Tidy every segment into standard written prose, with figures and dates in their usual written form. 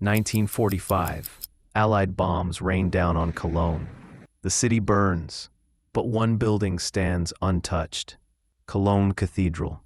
1945. Allied bombs rain down on Cologne. The city burns, but one building stands untouched. Cologne Cathedral.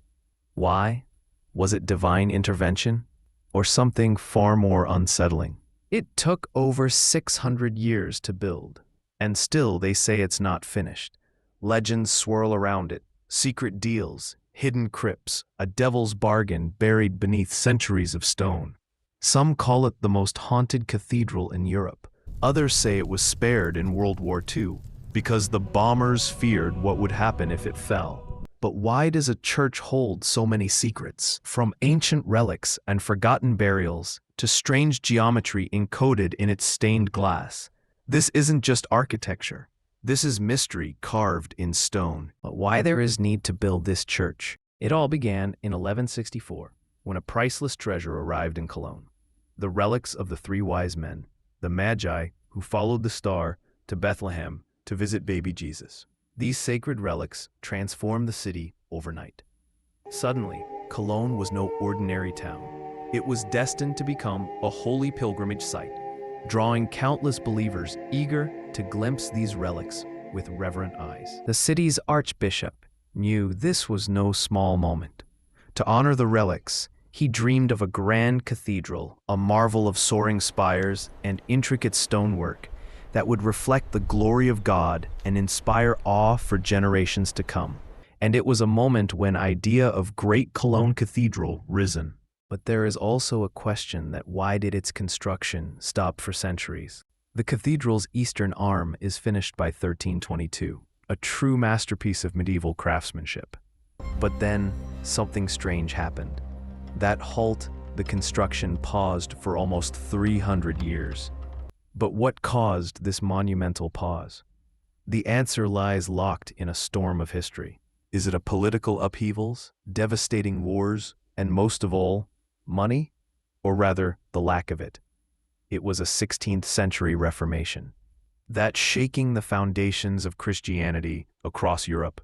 Why? Was it divine intervention? Or something far more unsettling? It took over 600 years to build, and still they say it's not finished. Legends swirl around it, secret deals, hidden crypts, a devil's bargain buried beneath centuries of stone. Some call it the most haunted cathedral in Europe. Others say it was spared in World War II because the bombers feared what would happen if it fell. But why does a church hold so many secrets? From ancient relics and forgotten burials to strange geometry encoded in its stained glass. This isn't just architecture. This is mystery carved in stone. But why there is need to build this church? It all began in 1164, when a priceless treasure arrived in Cologne. The relics of the three wise men, the Magi who followed the star to Bethlehem to visit baby Jesus. These sacred relics transformed the city overnight. Suddenly, Cologne was no ordinary town. It was destined to become a holy pilgrimage site, drawing countless believers eager to glimpse these relics with reverent eyes. The city's archbishop knew this was no small moment. To honor the relics, he dreamed of a grand cathedral, a marvel of soaring spires and intricate stonework that would reflect the glory of God and inspire awe for generations to come. And it was a moment when idea of great Cologne Cathedral risen. But there is also a question that why did its construction stop for centuries? The cathedral's eastern arm is finished by 1322, a true masterpiece of medieval craftsmanship. But then, something strange happened. That halt, the construction paused for almost 300 years. But what caused this monumental pause? The answer lies locked in a storm of history. Is it a political upheavals, devastating wars, and most of all, money? Or rather, the lack of it. It was a 16th century Reformation, that shaking the foundations of Christianity across Europe.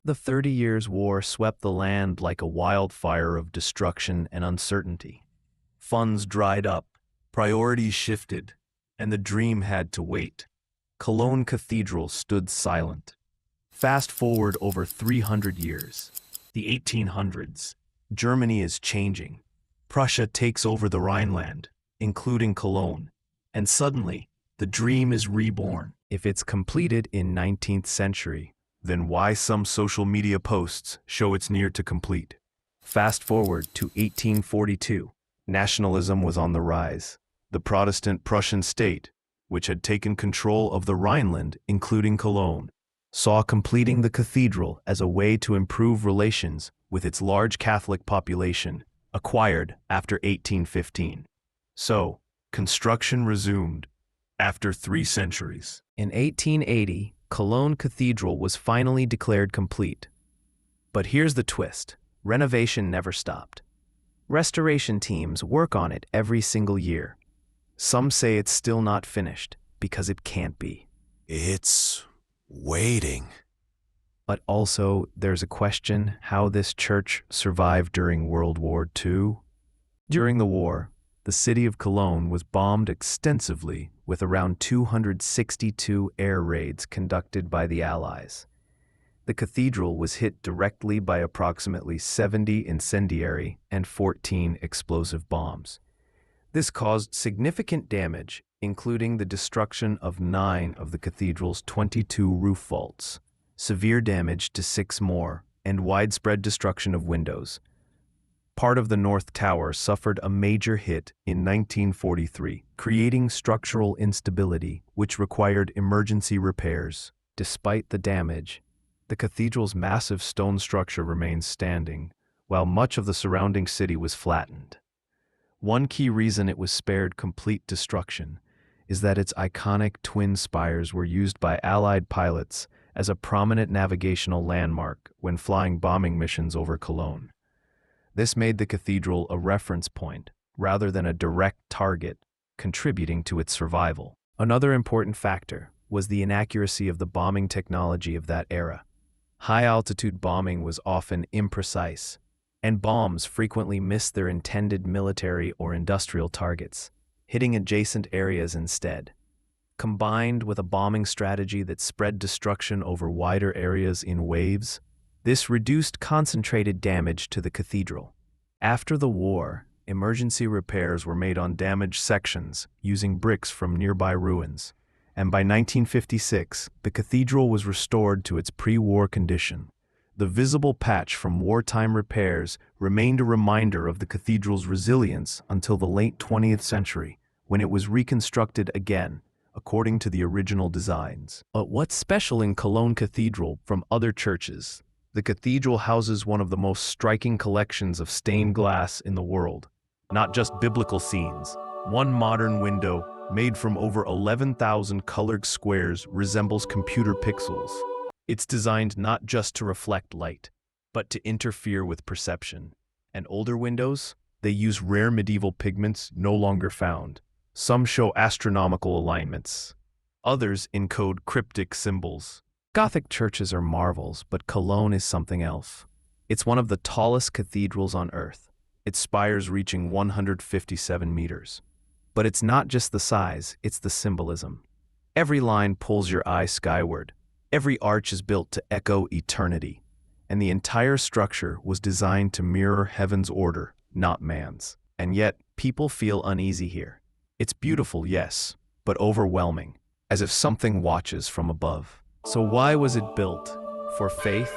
The 30 Years' War swept the land like a wildfire of destruction and uncertainty. Funds dried up, priorities shifted, and the dream had to wait. Cologne Cathedral stood silent. Fast forward over 300 years. The 1800s. Germany is changing. Prussia takes over the Rhineland, including Cologne, and suddenly, the dream is reborn. If it's completed in 19th century, then why some social media posts show it's near to complete? Fast forward to 1842. Nationalism was on the rise. The Protestant Prussian state, which had taken control of the Rhineland, including Cologne, saw completing the cathedral as a way to improve relations with its large Catholic population, acquired after 1815. So, construction resumed after 3 centuries. In 1880, Cologne Cathedral was finally declared complete. But here's the twist. Renovation never stopped. Restoration teams work on it every single year. Some say it's still not finished because it can't be. It's waiting. But also, there's a question how this church survived during World War II. During the war, the city of Cologne was bombed extensively with around 262 air raids conducted by the Allies. The cathedral was hit directly by approximately 70 incendiary and 14 explosive bombs. This caused significant damage, including the destruction of 9 of the cathedral's 22 roof vaults, severe damage to 6 more, and widespread destruction of windows. Part of the North Tower suffered a major hit in 1943, creating structural instability, which required emergency repairs. Despite the damage, the cathedral's massive stone structure remains standing, while much of the surrounding city was flattened. One key reason it was spared complete destruction is that its iconic twin spires were used by Allied pilots as a prominent navigational landmark when flying bombing missions over Cologne. This made the cathedral a reference point, rather than a direct target, contributing to its survival. Another important factor was the inaccuracy of the bombing technology of that era. High-altitude bombing was often imprecise, and bombs frequently missed their intended military or industrial targets. hitting adjacent areas instead. Combined with a bombing strategy that spread destruction over wider areas in waves, this reduced concentrated damage to the cathedral. After the war, emergency repairs were made on damaged sections using bricks from nearby ruins, and by 1956, the cathedral was restored to its pre-war condition. The visible patch from wartime repairs remained a reminder of the cathedral's resilience until the late 20th century, when it was reconstructed again, according to the original designs. But what's special in Cologne Cathedral from other churches? The cathedral houses one of the most striking collections of stained glass in the world. Not just biblical scenes. One modern window, made from over 11,000 colored squares, resembles computer pixels. It's designed not just to reflect light, but to interfere with perception. And older windows? They use rare medieval pigments no longer found. Some show astronomical alignments. Others encode cryptic symbols. Gothic churches are marvels, but Cologne is something else. It's one of the tallest cathedrals on Earth, its spires reaching 157 meters. But it's not just the size, it's the symbolism. Every line pulls your eye skyward. Every arch is built to echo eternity, and the entire structure was designed to mirror heaven's order, not man's. And yet, people feel uneasy here. It's beautiful, yes, but overwhelming, as if something watches from above. So why was it built? For faith?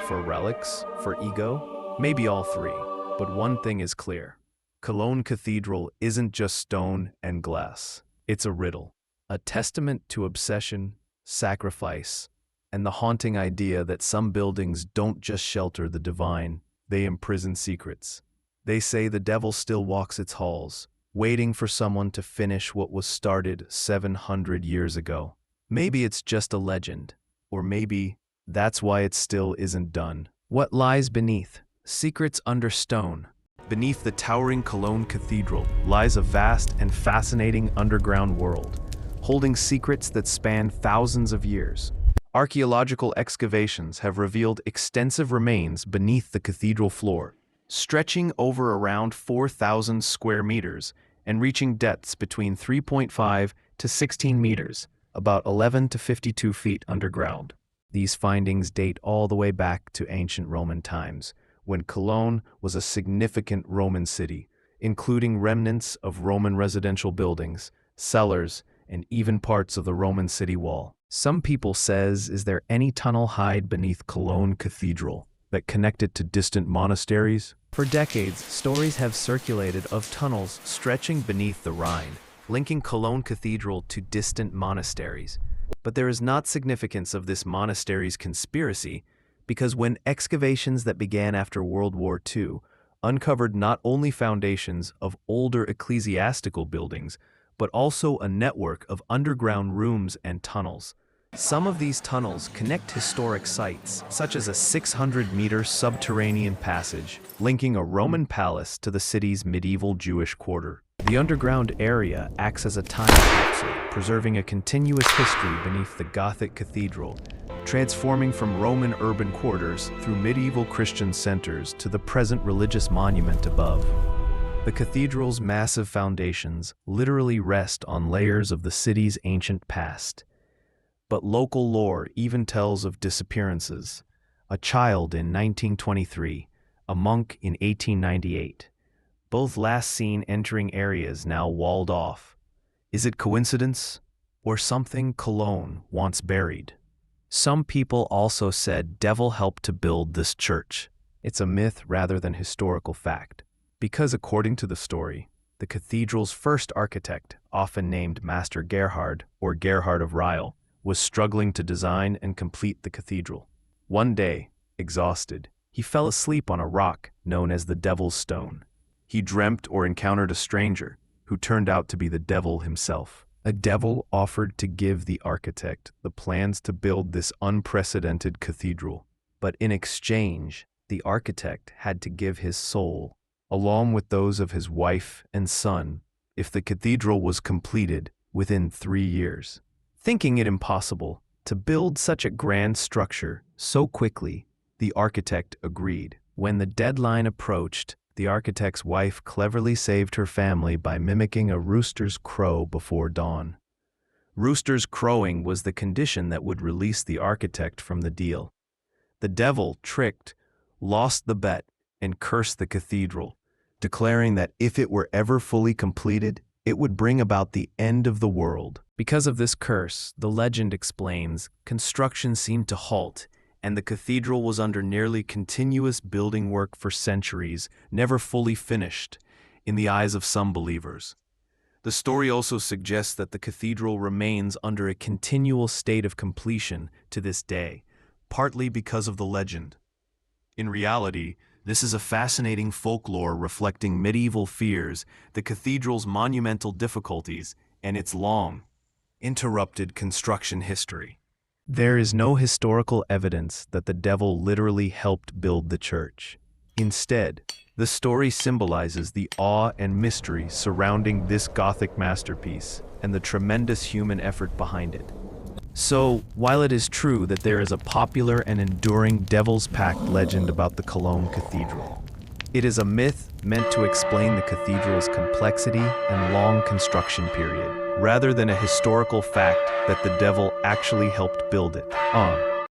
For relics? For ego? Maybe all three, but one thing is clear. Cologne Cathedral isn't just stone and glass. It's a riddle, a testament to obsession, sacrifice, and the haunting idea that some buildings don't just shelter the divine, they imprison secrets. They say the devil still walks its halls, waiting for someone to finish what was started 700 years ago. Maybe it's just a legend, or maybe that's why it still isn't done. What lies beneath? Secrets under stone. Beneath the towering Cologne Cathedral lies a vast and fascinating underground world, holding secrets that span thousands of years. Archaeological excavations have revealed extensive remains beneath the cathedral floor, stretching over around 4,000 square meters and reaching depths between 3.5 to 16 meters, about 11 to 52 feet underground. These findings date all the way back to ancient Roman times, when Cologne was a significant Roman city, including remnants of Roman residential buildings, cellars, and even parts of the Roman city wall. Some people says, is there any tunnel hide beneath Cologne Cathedral that connected to distant monasteries? For decades, stories have circulated of tunnels stretching beneath the Rhine, linking Cologne Cathedral to distant monasteries. But there is not significance of this monastery's conspiracy, because when excavations that began after World War II uncovered not only foundations of older ecclesiastical buildings, but also a network of underground rooms and tunnels. Some of these tunnels connect historic sites, such as a 600-meter subterranean passage linking a Roman palace to the city's medieval Jewish quarter. The underground area acts as a time capsule, preserving a continuous history beneath the Gothic cathedral, transforming from Roman urban quarters through medieval Christian centers to the present religious monument above. The cathedral's massive foundations literally rest on layers of the city's ancient past. But local lore even tells of disappearances. A child in 1923, a monk in 1898. Both last seen entering areas now walled off. Is it coincidence? Or something Cologne once buried? Some people also said devil helped to build this church. It's a myth rather than historical fact. Because according to the story, the cathedral's first architect, often named Master Gerhard or Gerhard of Ryle, was struggling to design and complete the cathedral. One day, exhausted, he fell asleep on a rock known as the Devil's Stone. He dreamt or encountered a stranger who turned out to be the devil himself. A devil offered to give the architect the plans to build this unprecedented cathedral, but in exchange, the architect had to give his soul, along with those of his wife and son, if the cathedral was completed within 3 years. Thinking it impossible to build such a grand structure so quickly, the architect agreed. When the deadline approached, The architect's wife cleverly saved her family by mimicking a rooster's crow before dawn. Rooster's crowing was the condition that would release the architect from the deal. The devil, tricked, lost the bet and cursed the cathedral, declaring that if it were ever fully completed, it would bring about the end of the world. Because of this curse, the legend explains, construction seemed to halt, and the cathedral was under nearly continuous building work for centuries, never fully finished, in the eyes of some believers. The story also suggests that the cathedral remains under a continual state of completion to this day, partly because of the legend. In reality, this is a fascinating folklore reflecting medieval fears, the cathedral's monumental difficulties, and its long, interrupted construction history. There is no historical evidence that the devil literally helped build the church. Instead, the story symbolizes the awe and mystery surrounding this Gothic masterpiece and the tremendous human effort behind it. So, while it is true that there is a popular and enduring Devil's Pact legend about the Cologne Cathedral, it is a myth meant to explain the cathedral's complexity and long construction period, rather than a historical fact that the devil actually helped build it.